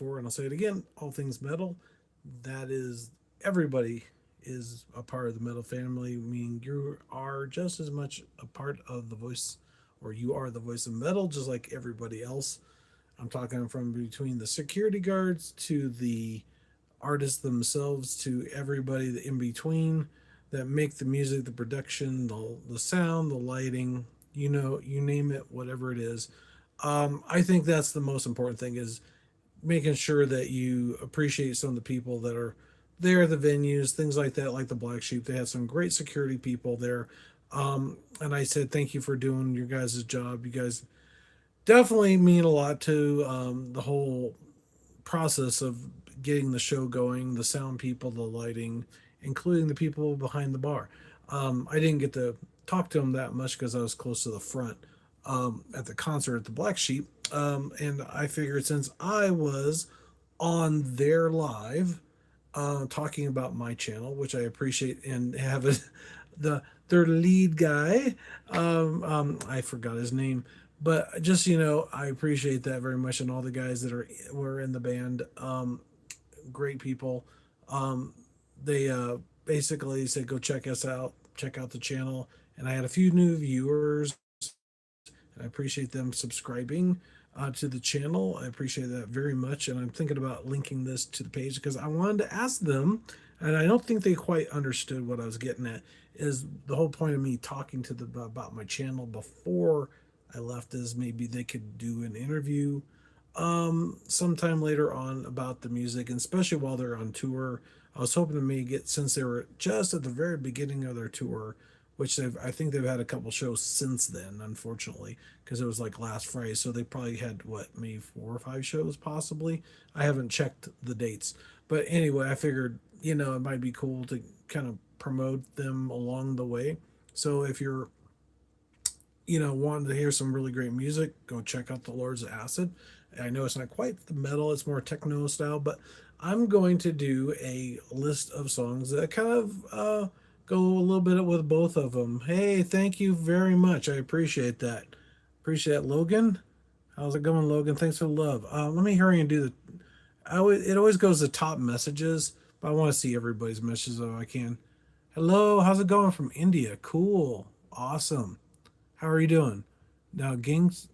before, and I'll say it again: all things metal. That is, everybody is a part of the metal family. Meaning you are just as much a part of the voice, or you are the voice of metal, just like everybody else. I'm talking from between the security guards to the artists themselves to everybody in between that make the music, the production, the sound, the lighting, you name it, whatever it is. I think that's the most important thing is making sure that you appreciate some of the people that are there at the venues, things like that, like the Black Sheep. They had some great security people there. And I said, thank you for doing your guys' job. You guys definitely mean a lot to the whole process of getting the show going, the sound people, the lighting, including the people behind the bar. I didn't get to talk to them that much because I was close to the front at the concert at the Black Sheep. And I figured since I was on their live talking about my channel, which I appreciate, and have their lead guy. I forgot his name, but just I appreciate that very much, and all the guys that were in the band, great people. They basically said, "Go check us out, check out the channel," and I had a few new viewers, and I appreciate them subscribing to the channel. I appreciate that very much, and I'm thinking about linking this to the page because I wanted to ask them, and I don't think they quite understood what I was getting at. Is the whole point of me talking to them about my channel before I left is maybe they could do an interview sometime later on about the music, and especially while they're on tour. I was hoping to maybe get, since they were just at the very beginning of their tour, which I think they've had a couple shows since then, unfortunately, because it was like last Friday. So they probably had what, maybe 4 or 5 shows possibly. I haven't checked the dates, but anyway, I figured it might be cool to kind of promote them along the way. So if you're wanting to hear some really great music, go check out the Lords of Acid. I know it's not quite the metal, it's more techno style, but I'm going to do a list of songs that kind of go a little bit with both of them. Hey, thank you very much. I appreciate that. Appreciate that, Logan. How's it going, Logan? Thanks for the love. Let me hurry and do the. It always goes to top messages, but I want to see everybody's messages though I can. Hello, how's it going from India? Cool, awesome. How are you doing? Now, Gings,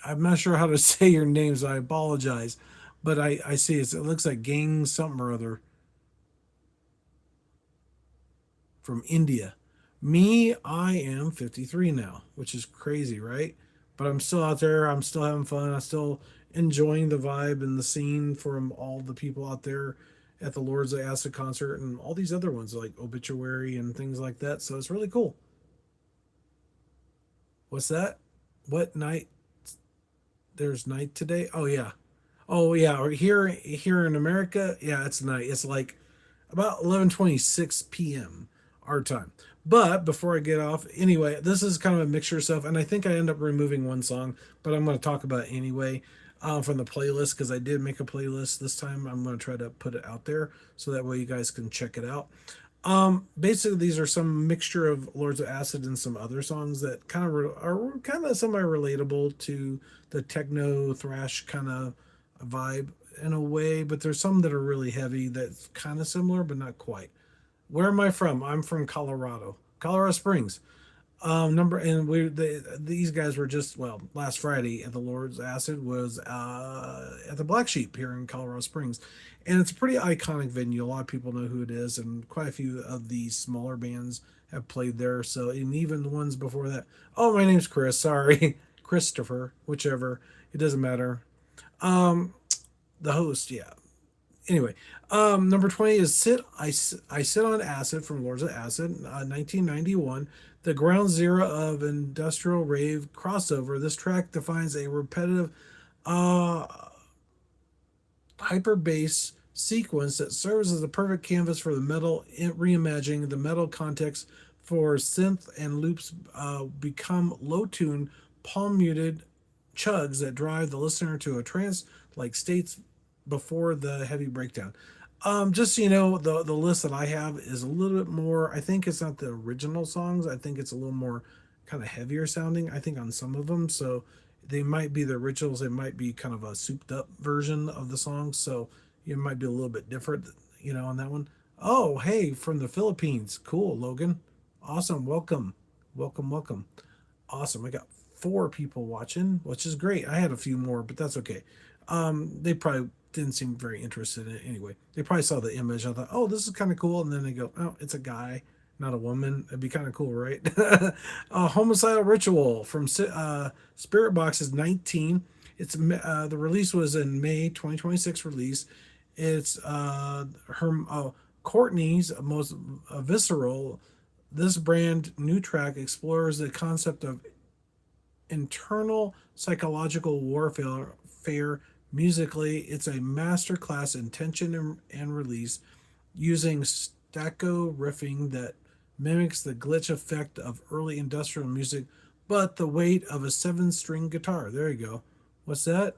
I'm not sure how to say your names. I apologize, but I see it looks like Gang something or other from India. Me, I am 53 now, which is crazy, right? But I'm still out there. I'm still having fun. I'm still enjoying the vibe and the scene from all the people out there at the Lords of Acid concert and all these other ones like Obituary and things like that. So it's really cool. What's that? What night? There's night today? Oh yeah. Oh yeah. Or here in America, yeah, it's night. It's like about 11:26 p.m. our time. But before I get off, anyway, this is kind of a mixture of stuff, and I think I end up removing one song, but I'm going to talk about it anyway from the playlist because I did make a playlist this time. I'm going to try to put it out there so that way you guys can check it out. Basically, these are some mixture of Lords of Acid and some other songs that kind of are kind of semi relatable to the techno thrash kind of vibe in a way, but there's some that are really heavy that's kind of similar, but not quite. Where am I from? I'm from Colorado, Colorado Springs. Number and these guys were just last Friday at the Lord's Acid was at the Black Sheep here in Colorado Springs, and it's a pretty iconic venue. A lot of people know who it is, and quite a few of the smaller bands have played there. So and even the ones before that. Oh, my name's Chris. Sorry, Christopher, whichever. It doesn't matter. The host, yeah. Anyway, number 20 is I Sit on Acid from Lords of Acid, 1991, the ground zero of industrial rave crossover. This track defines a repetitive uh, hyper bass sequence that serves as the perfect canvas for the metal, reimagining the metal context for synth and loops become low tune, palm muted chugs that drive the listener to a trance like states before the heavy breakdown. Just so you know, the list that I have is a little bit more. I think it's not the original songs. I think it's a little more kind of heavier sounding. I think on some of them. So they might be the originals. They might be kind of a souped up version of the song. So it might be a little bit different, on that one. Oh, hey, from the Philippines. Cool, Logan. Awesome. Welcome. Welcome, welcome. Awesome. I got four people watching, which is great. I had a few more, but that's okay. They probably didn't seem very interested in it anyway. They probably saw the image. I thought, oh, this is kind of cool. And then they go, oh, it's a guy, not a woman. It'd be kind of cool, right? Homicidal Ritual from Spiritbox is 19. The release was in May 2026 release. It's her Courtney's most visceral. This brand new track explores the concept of internal psychological warfare musically. It's a masterclass in tension and release using staccato riffing that mimics the glitch effect of early industrial music, but the weight of a seven-string guitar. There you go. What's that?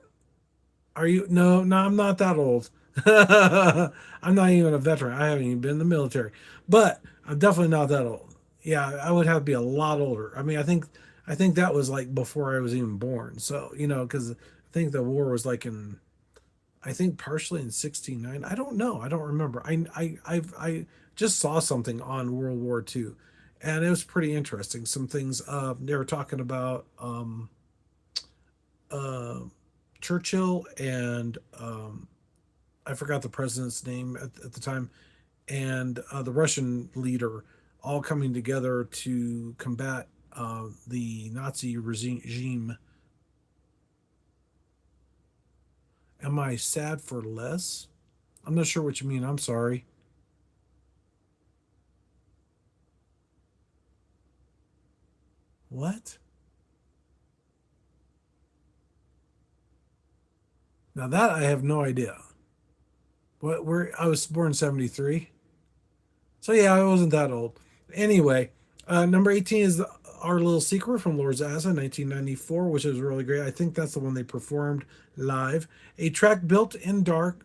Are you? No, no, I'm not that old. I'm not even a veteran. I haven't even been in the military, but I'm definitely not that old. Yeah, I would have to be a lot older. I mean, I think that was like before I was even born. So because I think the war was like I think partially in '69. I don't know. I don't remember. I just saw something on World War II, and it was pretty interesting. Some things they were talking about uh, Churchill and I forgot the president's name at the time, and the Russian leader all coming together to combat the Nazi regime. Am I sad for less? I'm not sure what you mean. I'm sorry. What? Now that I have no idea. What? Where I was born '73. So yeah, I wasn't that old. Anyway, number 18 is Our Little Secret from Lord's Acid, 1994, which is really great. I think that's the one they performed live. A track built in dark,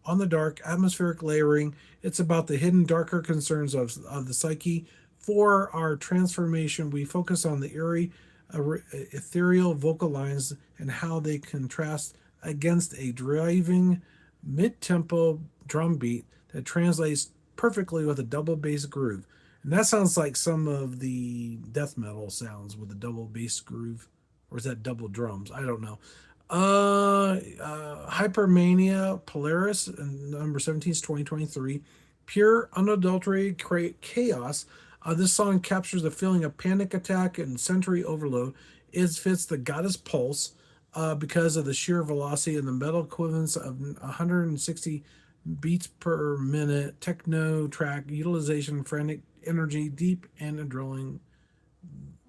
on the dark, atmospheric layering. It's about the hidden, darker concerns of the psyche. For our transformation, we focus on the eerie, ethereal vocal lines and how they contrast against a driving, mid tempo drum beat that translates perfectly with a double bass groove. And that sounds like some of the death metal sounds with a double bass groove. Or is that double drums? I don't know. Hypermania Polaris, number 17 is 2023. Pure, unadulterated chaos. This song captures the feeling of panic attack and sensory overload. It fits the goddess pulse because of the sheer velocity and the metal equivalence of 160 beats per minute, techno track utilization, frantic energy, deep and adrenaline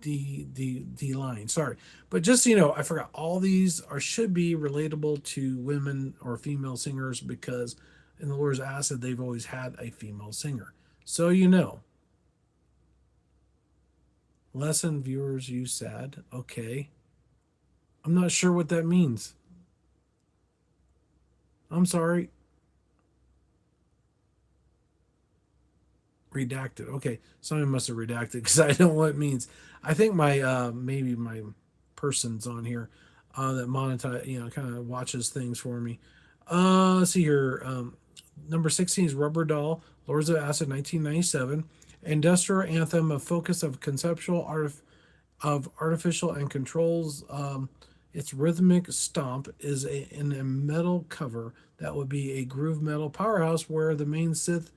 the line. Sorry, but just so you know, I forgot all these are should be relatable to women or female singers because in the Lord's Acid they've always had a female singer. So lesson viewers you sad. Okay, I'm not sure what that means. I'm sorry. Redacted. Okay, somebody must have redacted because I don't know what it means. I think my maybe my person's on here that monetize kind of watches things for me. Let's see here. Number 16 is Rubber Doll, Lords of Acid, 1997. Industrial anthem, a focus of conceptual art of artificial and controls. Its rhythmic stomp is in a metal cover that would be a groove metal powerhouse where the main synth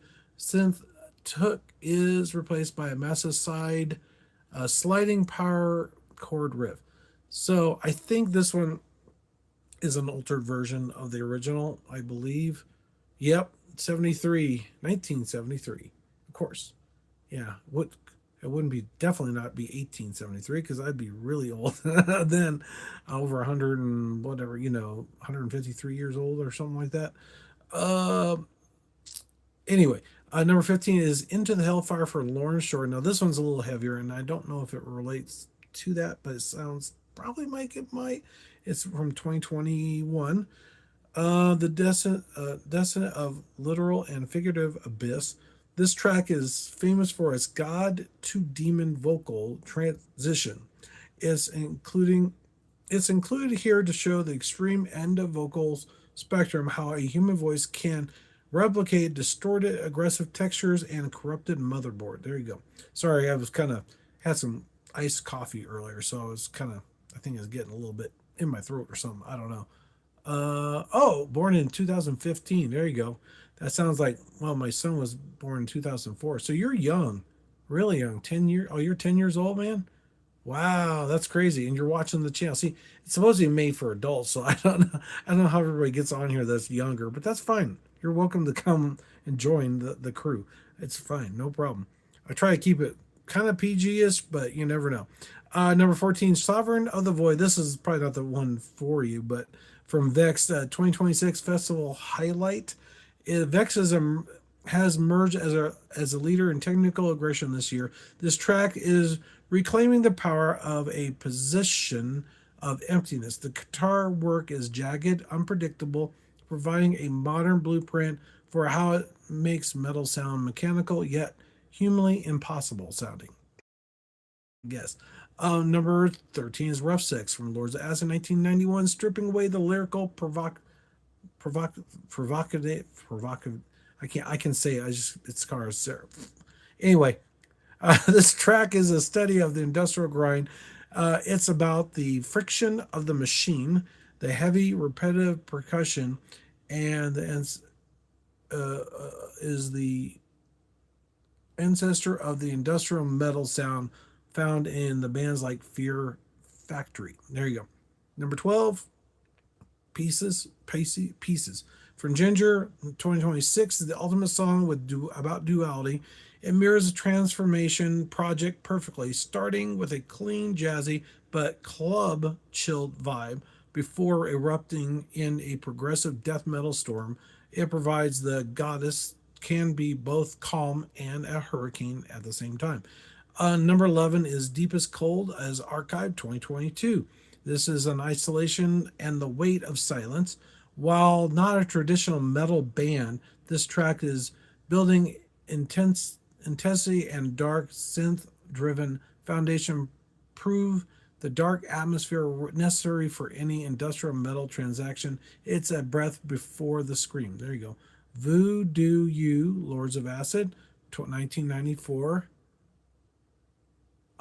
took is replaced by a massive sliding power chord riff. So I think this one is an altered version of the original, I believe. Yep, 73, 1973. Of course. Yeah, what it wouldn't be definitely not be 1873 because I'd be really old then, over 100 and whatever, 153 years old or something like that. Uh, anyway, number 15 is Into the Hellfire for Lorna Shore. Now, this one's a little heavier, and I don't know if it relates to that, but it sounds probably like it might. It's from 2021. The Descent of Literal and Figurative Abyss. This track is famous for its God to demon vocal transition. It's including It's included here to show the extreme end of vocals spectrum, how a human voice can replicate distorted, aggressive textures and corrupted motherboard. There you go. Sorry, I was kind of had some iced coffee earlier, so I was kind of I think it's getting a little bit in my throat or something. I don't know. Oh, born in 2015. There you go. That sounds like, well, my son was born in 2004. So you're young, really young. 10 years. Oh, you're 10 years old, man. Wow, that's crazy. And you're watching the channel. See, it's supposed to be made for adults, so I don't know. I don't know how everybody gets on here that's younger, but that's fine. You're welcome to come and join the crew. It's fine, no problem. I try to keep it kind of PG-ish, but you never know. Number 14, Sovereign of the Void. This is probably not the one for you, but from Vexed 2026 Festival Highlight. Vex has merged as a leader in technical aggression this year. This track is reclaiming the power of a position of emptiness. The guitar work is jagged, unpredictable, providing a modern blueprint for how it makes metal sound mechanical yet humanly impossible sounding. Yes. Number 13 is Rough Sex from Lords of Acid 1991, stripping away the lyrical provoc provocative. I can say it. I just it's cars. Anyway, this track is a study of the industrial grind. It's about the friction of the machine, the heavy repetitive percussion, and is the ancestor of the industrial metal sound found in the bands like Fear Factory. There you go. Number 12, Pieces. From Jinjer, 2026 is the ultimate song about duality. It mirrors a transformation project perfectly, starting with a clean, jazzy, but club chilled vibe before erupting in a progressive death metal storm. It provides the goddess can be both calm and a hurricane at the same time. Number 11 is Deepest Cold as Archive 2022. This is an isolation and the weight of silence. While not a traditional metal band, this track is building intensity and dark synth-driven foundation prove the dark atmosphere necessary for any industrial metal transaction. It's a breath before the scream. There you go. Voodoo You, Lords of Acid, 1994.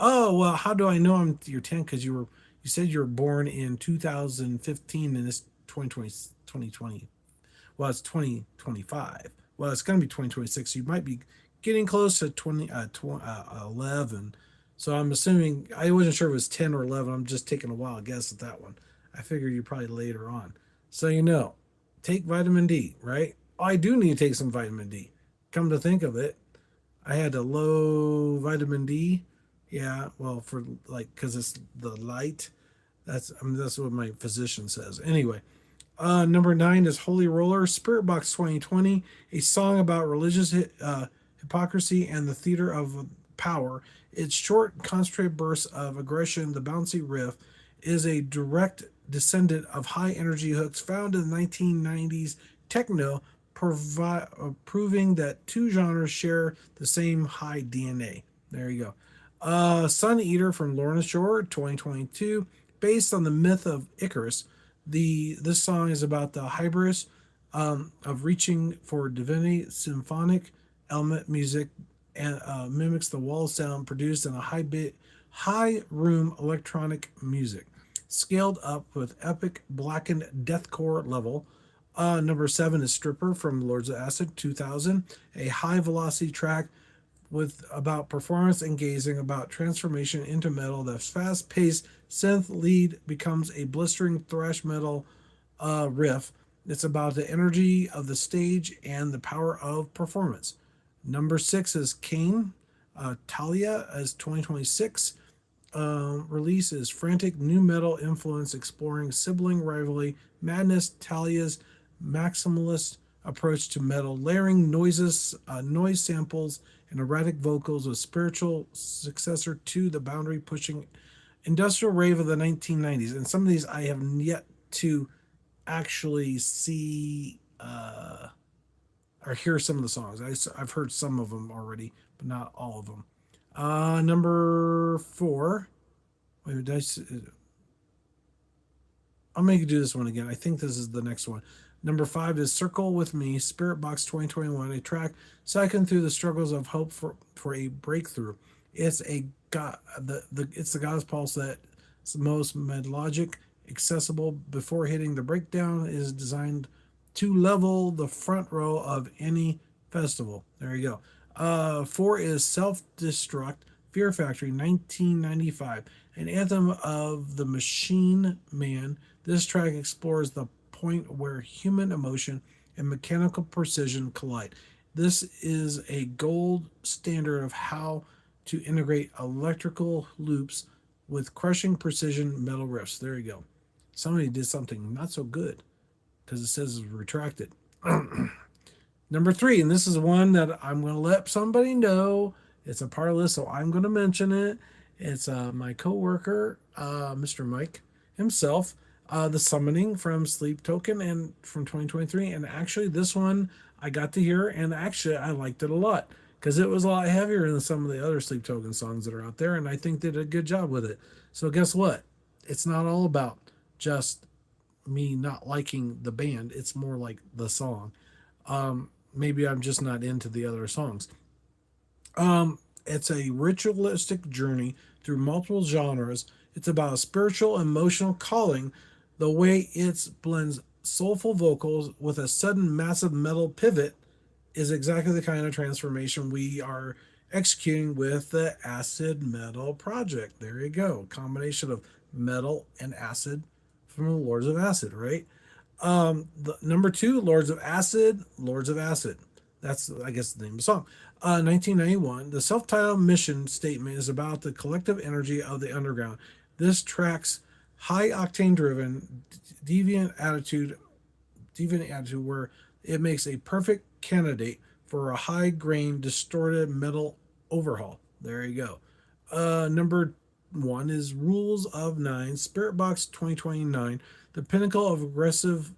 Oh, well, how do I know you're 10? Because you said you were born in 2015 and it's 2020. Well, it's 2025. Well, it's going to be 2026. So you might be getting close to 11. So I'm assuming, I wasn't sure if it was 10 or 11. I'm just taking a wild guess at that one. I figure you're probably later on. So take vitamin D, right? I do need to take some vitamin D. Come to think of it, I had a low vitamin D. Yeah, well, for like, because it's the light. That's what my physician says. Anyway, number 9 is Holy Roller, Spiritbox 2020, a song about religious hypocrisy and the theater of power. Its short, concentrated bursts of aggression, the bouncy riff, is a direct descendant of high energy hooks found in the 1990s techno, proving that two genres share the same high DNA. There you go. Sun Eater from Lorna Shore, 2022, based on the myth of Icarus. This song is about the hybris of reaching for divinity. Symphonic element music and mimics the wall sound produced in a high room electronic music, scaled up with epic blackened deathcore level. Number 7 is Stripper from Lords of Acid 2000, a high velocity track with about performance and gazing, about transformation into metal. The fast paced synth lead becomes a blistering thrash metal riff. It's about the energy of the stage and the power of performance. Number 6 is Kane. Talia as 2026. Release is frantic new metal influence exploring sibling rivalry, madness, Talia's maximalist approach to metal, layering noise samples and erratic vocals with spiritual successor to the boundary pushing industrial rave of the 1990s. And some of these I have yet to actually see or hear some of the songs. I've heard some of them already, but not all of them. Number 4. Wait, I'll make you do this one again. I think this is the next one. Number 5 is Circle with Me, Spiritbox 2021, a track cycling through the struggles of hope for a breakthrough. It's a god, it's the God's pulse that's most melodic, accessible before hitting the breakdown, is designed to level the front row of any festival. There you go. 4 is Self Destruct, Fear Factory 1995, an anthem of the machine man. This track explores the point where human emotion and mechanical precision collide. This is a gold standard of how to integrate electrical loops with crushing precision metal riffs. There you go. Somebody did something not so good because it says it's retracted. Number 3, and this is one that I'm going to let somebody know. It's a part of this, so I'm going to mention it. It's my coworker, Mr. Mike himself, the summoning from Sleep Token and from 2023. And actually, this one I got to hear, and actually I liked it a lot because it was a lot heavier than some of the other Sleep Token songs that are out there, and I think they did a good job with it. So guess what? It's not all about just me not liking the band. It's more like the song. Maybe I'm just not into the other songs. It's a ritualistic journey through multiple genres. It's about a spiritual, emotional calling. The way it blends soulful vocals with a sudden massive metal pivot is exactly the kind of transformation we are executing with the Acid Metal Project. There you go. Combination of metal and acid from the Lords of Acid, right? The number 2, Lords of Acid, Lords of Acid. That's, I guess, the name of the song. 1991. The self-titled mission statement is about the collective energy of the underground. This track's high octane-driven, deviant attitude, where it makes a perfect candidate for a high-grain, distorted metal overhaul. There you go. Number 1 is Rules of Nine, Spiritbox 2029, the pinnacle of aggressive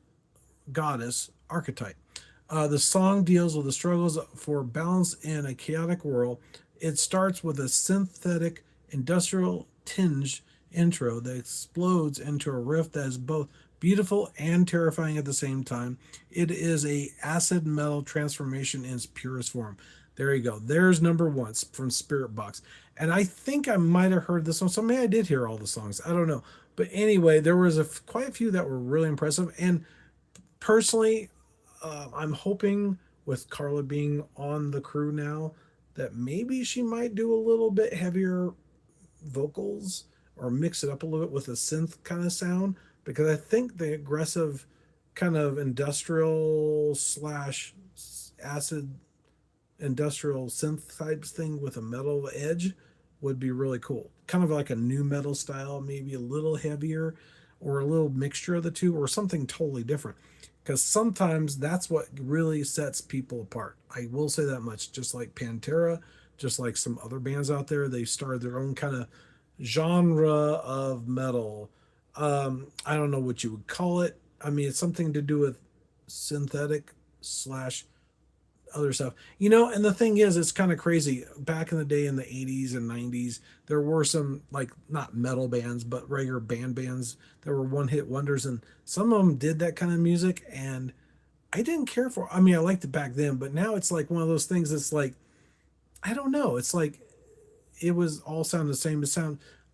goddess archetype. The song deals with the struggles for balance in a chaotic world. It starts with a synthetic, industrial tinge intro that explodes into a riff that is both beautiful and terrifying at the same time. It is a acid metal transformation in its purest form. There you go. There's number 1 from Spiritbox. And I think I might have heard this one. So maybe I did hear all the songs. I don't know. But anyway, there was quite a few that were really impressive. And personally, I'm hoping with Carla being on the crew now that maybe she might do a little bit heavier vocals or mix it up a little bit with a synth kind of sound, because I think the aggressive kind of industrial slash acid industrial synth types thing with a metal edge would be really cool. Kind of like a new metal style, maybe a little heavier or a little mixture of the two or something totally different. Because sometimes that's what really sets people apart. I will say that much. Just like Pantera, just like some other bands out there, they started their own kind of genre of metal. I don't know what you would call it. I mean, it's something to do with synthetic slash other stuff. And the thing is, it's kind of crazy. Back in the day in the 80s and 90s, there were some, like, not metal bands, but regular bands that were one hit wonders. And some of them did that kind of music. And I didn't care for, I mean, I liked it back then, but now it's like one of those things that's like, I don't know. It's like, it was all sound the same.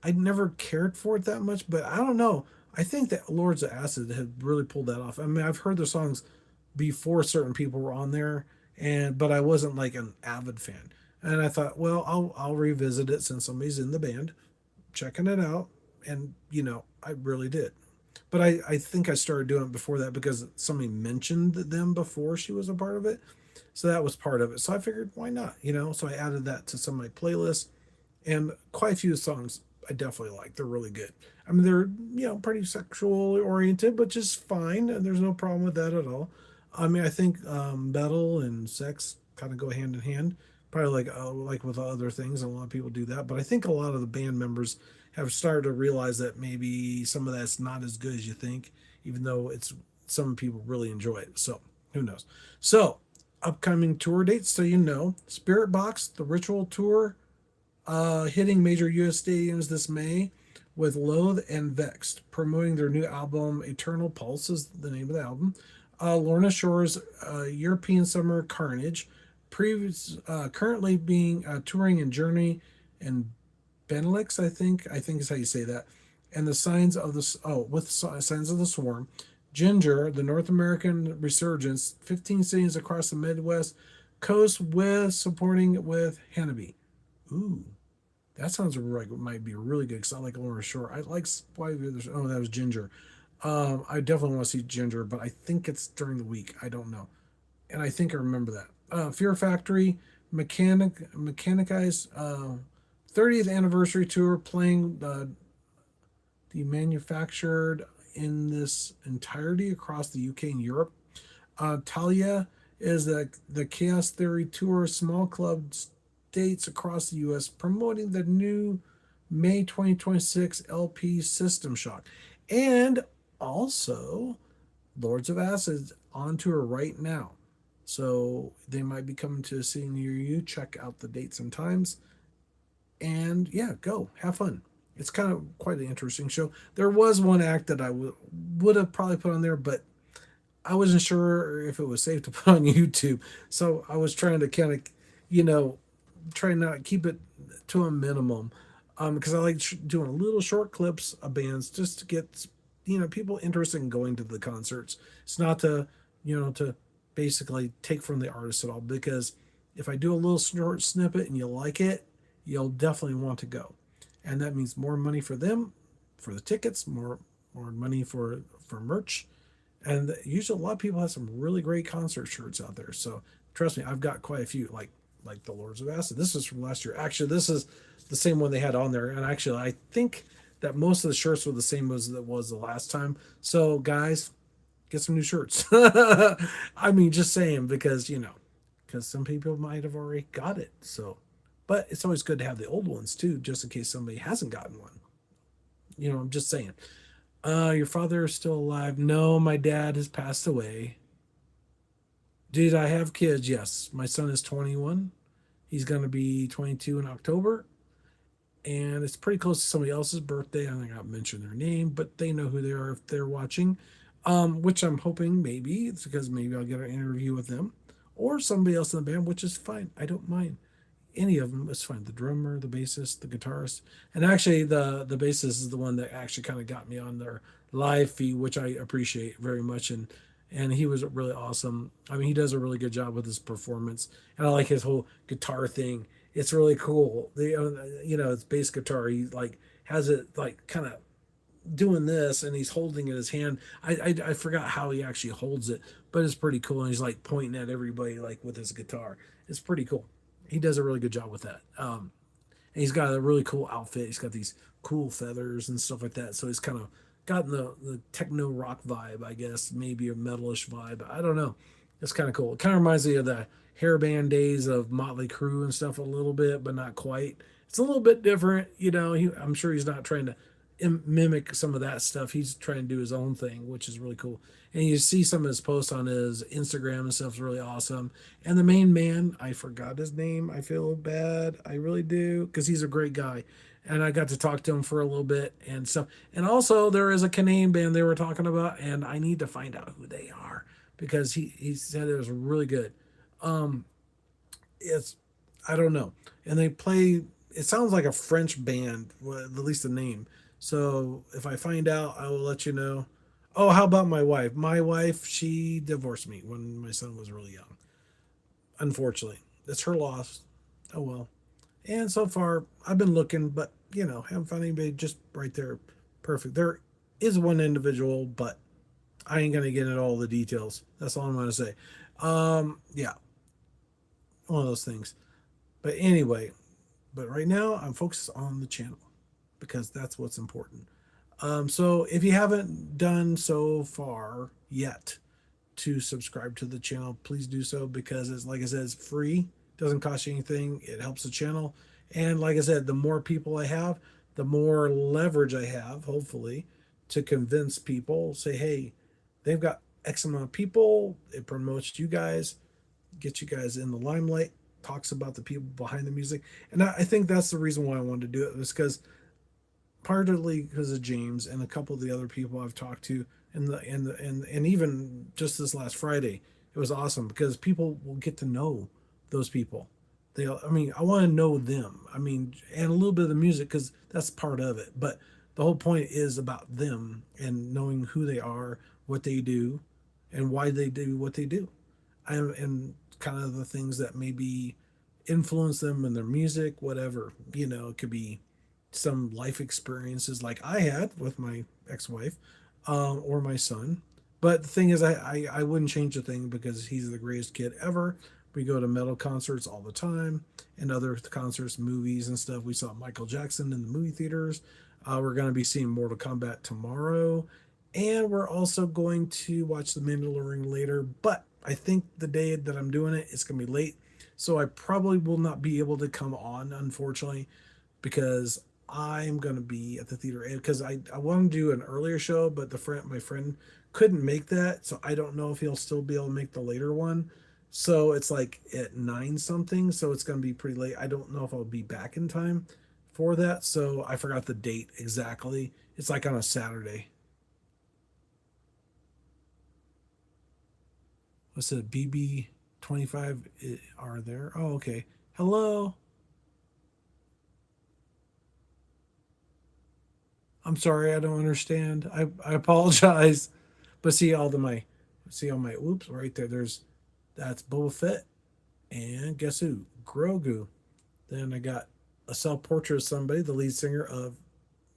I never cared for it that much, but I don't know. I think that Lords of Acid had really pulled that off. I mean, I've heard their songs before certain people were on there, but I wasn't like an avid fan. And I thought, well, I'll revisit it since somebody's in the band, checking it out, and I really did. But I think I started doing it before that because somebody mentioned them before she was a part of it, so that was part of it. So I figured, why not? So I added that to some of my playlists, and quite a few songs I definitely like. They're really good. I mean, they're pretty sexually oriented, but just fine, and there's no problem with that at all. I mean, I think metal and sex kind of go hand in hand. Probably like with other things, and a lot of people do that. But I think a lot of the band members have started to realize that maybe some of that's not as good as you think, even though some people really enjoy it. So who knows? So upcoming tour dates, so Spiritbox, the Ritual Tour, hitting major U.S. stadiums this May with Loathe and Vexed, promoting their new album. Eternal Pulse is the name of the album. Lorna Shore's European Summer Carnage, currently being touring in Germany and Benelux, I think is how you say that. And the signs of the with signs of the swarm. Jinjer, the North American resurgence, 15 cities across the Midwest coast with supporting with Hanabi. Ooh, that sounds like it might be really good because I like Lorna Shore. I like why there's that was Jinjer. I definitely want to see Jinjer, but I think it's during the week. I don't know, and I think I remember that. Fear Factory, Mechanicized 30th anniversary tour, playing the manufactured in this entirety across the UK and Europe. Talia is the Chaos Theory Tour, small club states across the US, promoting the new May 2026 LP System Shock. And also, Lords of Acid on tour right now. So they might be coming to a city near you. Check out the dates and times. And yeah, go. Have fun. It's kind of quite an interesting show. There was one act that I would have probably put on there, but I wasn't sure if it was safe to put on YouTube. So I was trying to kind of, you know, try not to keep it to a minimum. Because I like doing little short clips of bands just to get, people interested in going to the concerts. It's not to, to basically take from the artist at all. Because if I do a little short snippet and you like it, you'll definitely want to go. And that means more money for them, for the tickets, more money for merch, and usually a lot of people have some really great concert shirts out there. So trust me, I've got quite a few, like the Lords of Acid. This is from last year. Actually, this is the same one they had on there, and actually, I think that most of the shirts were the same as it was the last time. So guys, get some new shirts. I mean, just saying because some people might have already got it. So, but it's always good to have the old ones too, just in case somebody hasn't gotten one. I'm just saying. Your father is still alive? No, my dad has passed away. Did I have kids? Yes. My son is 21. He's going to be 22 in October. And it's pretty close to somebody else's birthday. I think I'll mention their name, but they know who they are if they're watching. Which I'm hoping maybe it's because maybe I'll get an interview with them or somebody else in the band, which is fine. I don't mind any of them. It's fine. The drummer, the bassist, the guitarist, and actually the bassist is the one that actually kind of got me on their live feed, which I appreciate very much. And he was really awesome. I mean, he does a really good job with his performance, and I like his whole guitar thing. It's really cool. It's bass guitar. He has it kind of doing this, and he's holding it in his hand. I forgot how he actually holds it, but it's pretty cool. And he's pointing at everybody with his guitar. It's pretty cool. He does a really good job with that. And he's got a really cool outfit. He's got these cool feathers and stuff like that. So he's kind of gotten the techno rock vibe, I guess, maybe a metalish vibe. I don't know. It's kind of cool. It kind of reminds me of the hairband days of Motley Crue and stuff a little bit, but not quite. It's a little bit different. I'm sure he's not trying to mimic some of that stuff. He's trying to do his own thing, which is really cool. And you see some of his posts on his Instagram and stuff is really awesome. And the main man, I forgot his name. I feel bad. I really do, because he's a great guy. And I got to talk to him for a little bit and stuff. And also there is a Canadian band they were talking about, and I need to find out who they are because he said it was really good. It's I don't know. And they play, it sounds like a French band, at least the name. So if I find out, I will let you know. Oh, how about my wife? My wife, she divorced me when my son was really young. Unfortunately, it's her loss. Oh well. And so far, I've been looking, but haven't found anybody just right there. Perfect. There is one individual, but I ain't gonna get into all the details. That's all I'm gonna say. Yeah, one of those things. But anyway, but right now I'm focused on the channel because that's what's important. So if you haven't done so far yet to subscribe to the channel, please do so because it's like I said, it's free, doesn't cost you anything. It helps the channel. And like I said, the more people I have, the more leverage I have, hopefully, to convince people, say, hey, they've got X amount of people. It promotes you guys, gets you guys in the limelight, talks about the people behind the music. And I think that's the reason why I wanted to do it, was because partly because of James and a couple of the other people I've talked to, and even just this last Friday, it was awesome because people will get to know those people. I mean, I want to know them. I mean, and a little bit of the music because that's part of it. But the whole point is about them and knowing who they are, what they do, and why they do what they do, and kind of the things that maybe influence them in their music, whatever. It could be some life experiences like I had with my ex-wife, or my son. But the thing is, I wouldn't change a thing because he's the greatest kid ever. We go to metal concerts all the time and other concerts, movies, and stuff. We saw Michael Jackson in the movie theaters. We're going to be seeing Mortal Kombat tomorrow. And we're also going to watch The Mandalorian later. But I think the day that I'm doing it, it's going to be late. So I probably will not be able to come on, unfortunately, because I'm gonna be at the theater because I want to do an earlier show, but my friend couldn't make that, so I don't know if he'll still be able to make the later one. So it's like at 9 something, so it's gonna be pretty late. I don't know if I'll be back in time for that, so I forgot the date exactly. It's like on a Saturday. What's it? BB25 are there? Oh, okay. Hello. I'm sorry, I don't understand. I apologize. But see all my oops right there. That's Boba Fett, and guess who? Grogu. Then I got a self portrait of somebody, the lead singer of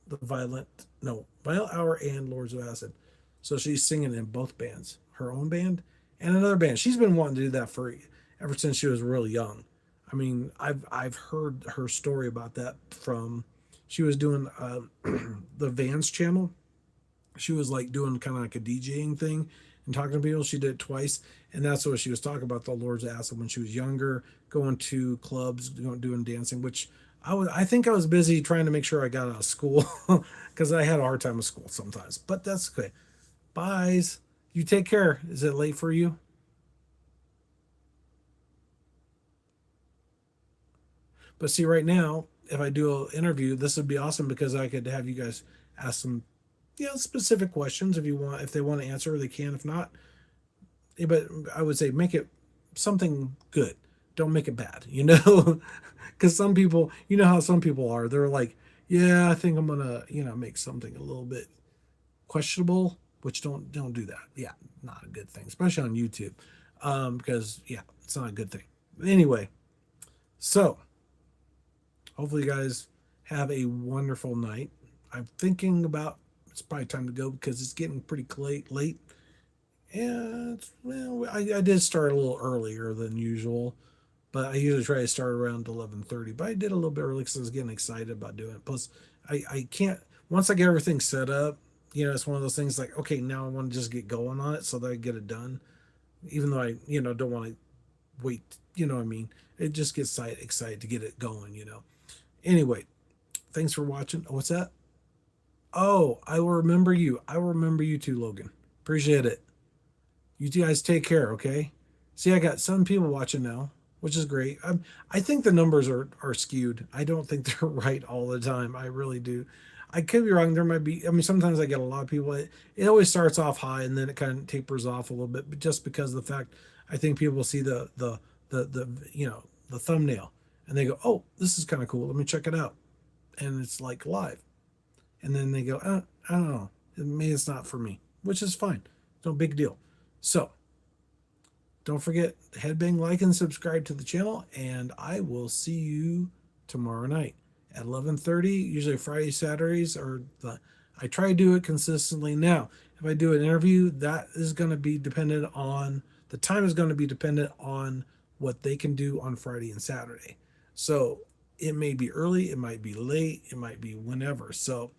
the Violent Hour and Lords of Acid. So she's singing in both bands, her own band and another band. She's been wanting to do that for ever since she was really young. I mean, I've heard her story about that from she was doing the Vans channel. She was like doing kind of like a DJing thing and talking to people. She did it twice, and that's what she was talking about, the Lord's Acid when she was younger, going to clubs, doing dancing. Which I think I was busy trying to make sure I got out of school because I had a hard time with school sometimes. But that's okay. Byes. You take care. Is it late for you? But see, right now, if I do an interview, this would be awesome because I could have you guys ask some, specific questions if you want. If they want to answer, they can. If not, but I would say make it something good. Don't make it bad, because some people, how some people are. They're like, yeah, I think I'm gonna, make something a little bit questionable. Which don't do that. Yeah, not a good thing, especially on YouTube, because yeah, it's not a good thing. Anyway, so hopefully you guys have a wonderful night. I'm thinking about it's probably time to go because it's getting pretty late. And well, I did start a little earlier than usual, but I usually try to start around 11:30. But I did a little bit early because I was getting excited about doing it. Plus, I can't once I get everything set up. It's one of those things like okay, now I want to just get going on it so that I get it done. Even though I don't want to wait. What I mean, it just gets excited to get it going. Anyway, thanks for watching. What's that? Oh, I will remember you. I will remember you too, Logan. Appreciate it. You guys take care, okay? See, I got 7 people watching now, which is great. I think the numbers are skewed. I don't think they're right all the time. I really do. I could be wrong. There might be. I mean, sometimes I get a lot of people. It always starts off high and then it kind of tapers off a little bit, but just because of the fact I think people see the thumbnail and they go, "Oh, this is kind of cool. Let me check it out," and it's like live, and then they go, "I don't know. Maybe it's not for me," which is fine. No big deal. So don't forget, headbang, like, and subscribe to the channel, and I will see you tomorrow night at 11:30. Usually Friday, Saturdays, I try to do it consistently. Now, if I do an interview, that is going to be dependent on the time is going to be dependent on what they can do on Friday and Saturday. So it may be early, it might be late, it might be whenever. So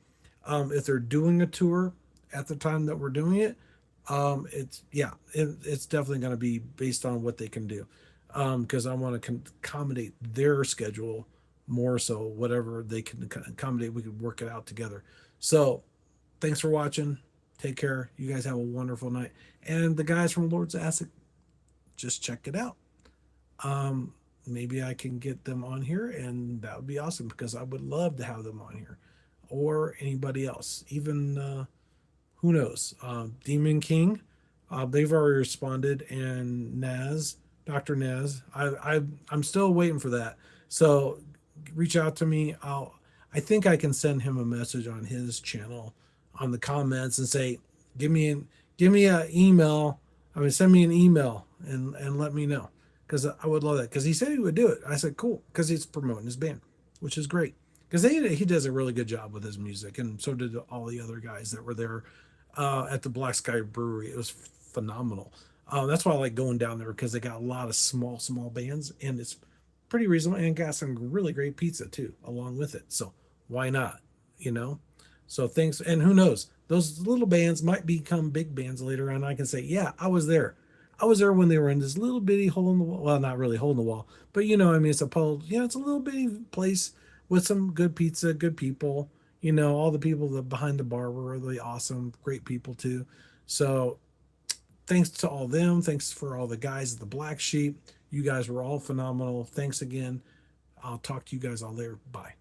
if they're doing a tour at the time that we're doing it, it's definitely going to be based on what they can do, because I want to accommodate their schedule more. So whatever they can accommodate, we could work it out together. So thanks for watching. Take care. You guys have a wonderful night. And the guys from Lord's Acid, just check it out. Maybe I can get them on here, and that would be awesome because I would love to have them on here. or anybody else, even who knows, Demon King. They've already responded, and Naz, Dr. Naz. I'm still waiting for that. So reach out to me. I think I can send him a message on his channel on the comments and say, give me an give me an email. I mean, send me an email and let me know, because I would love that, because he said he would do it. I said cool, because he's promoting his band, which is great, because he does a really good job with his music, and so did all the other guys that were there at the Black Sky Brewery. It was phenomenal. That's why I like going down there, because they got a lot of small bands, and it's pretty reasonable, and got some really great pizza too along with it. So why not? You know. So thanks, and who knows? Those little bands might become big bands later on. I can say, yeah, I was there. I was there when they were in this little bitty hole in the wall. Well, not really hole in the wall, but I mean, it's a it's a little bitty place with some good pizza, good people. All the people that behind the bar were really awesome, great people too. So thanks to all them. Thanks for all the guys at the Black Sheep. You guys were all phenomenal. Thanks again. I'll talk to you guys all later. Bye.